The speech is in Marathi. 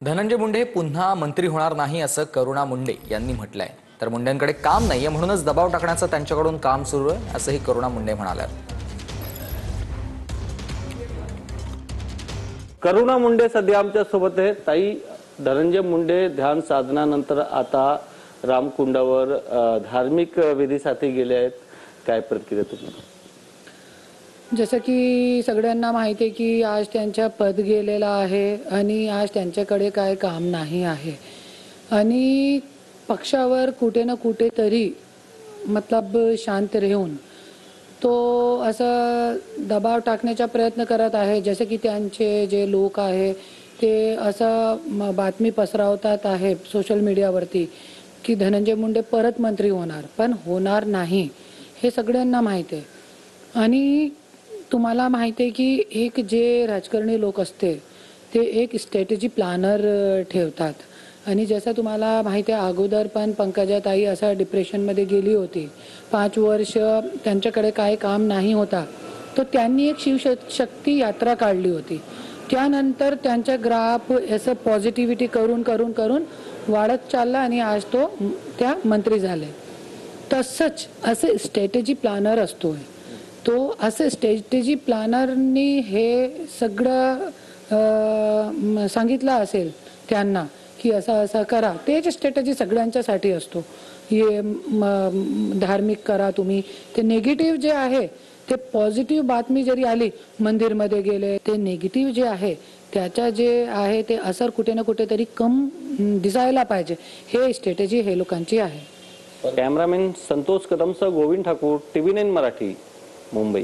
धनंजय मुंडे पुन्हा मंत्री होणार नाही असं करुणा मुंडे यांनी म्हटलंय। तर मुंडेंकडे काम नाहीये म्हणूनच दबाव टाकण्याचं त्यांच्याकडून काम सुरू आहे असंही करुणा मुंडे म्हणाल्या। करुणा मुंडे सध्या आमच्या सोबत आहे। ताई, धनंजय मुंडे ध्यान साधनानंतर आता रामकुंडावर धार्मिक विधीसाठी गेले आहेत, काय प्रतिक्रिया तुम्ही? जसं की सगळ्यांना माहिती आहे की आज त्यांचा पद गेलेला आहे आणि आज त्यांच्याकडे काय काम नाही आहे आणि पक्षावर कुठे ना कुठे तरी मतलब शांत राहून तो असं दबाव टाकण्याचा प्रयत्न करत आहे। जसे की त्यांचे जे लोक आहे ते असं बातमी पसरवतात आहे सोशल मीडियावरती की धनंजय मुंडे परत मंत्री होणार, पण होणार नाही हे सगळ्यांना माहिती आहे। आणि तुम्हाला माहिती आहे की एक जे राजकारणी लोक असते ते एक स्ट्रॅटेजी प्लॅनर ठेवतात आणि जसं तुम्हाला माहिती आहे अगोदर पण पंकजाताई असा डिप्रेशनमध्ये गेली होती, 5 वर्ष त्यांच्याकडे काय काम नाही होता, तर त्यांनी एक शिवशक्ती यात्रा काढली होती। त्यानंतर त्यांचा ग्राफ असं पॉझिटिव्हिटी करून करून करून वाढत चालला आणि आज तो त्या मंत्री झाले। तसंच असे स्ट्रॅटेजी प्लॅनर असतो तो असं स्ट्रॅटेजी प्लॅनरनी हे सगळं सांगितलं असेल त्यांना की असं असं करा। तेच स्ट्रॅटेजी सगळ्यांच्यासाठी असतो। हे धार्मिक करा तुम्ही, ते निगेटिव्ह जे आहे ते पॉझिटिव्ह बातमी जरी आली मंदिरमध्ये गेले ते निगेटिव्ह जे आहे त्याचा जे आहे ते असर कुठे ना कुठेतरी कम दिसायला पाहिजे, हे स्ट्रॅटेजी हे लोकांची आहे। कॅमेरामॅन संतोष कदमसह गोविंद ठाकूर, TV9 मराठी, मुंबई।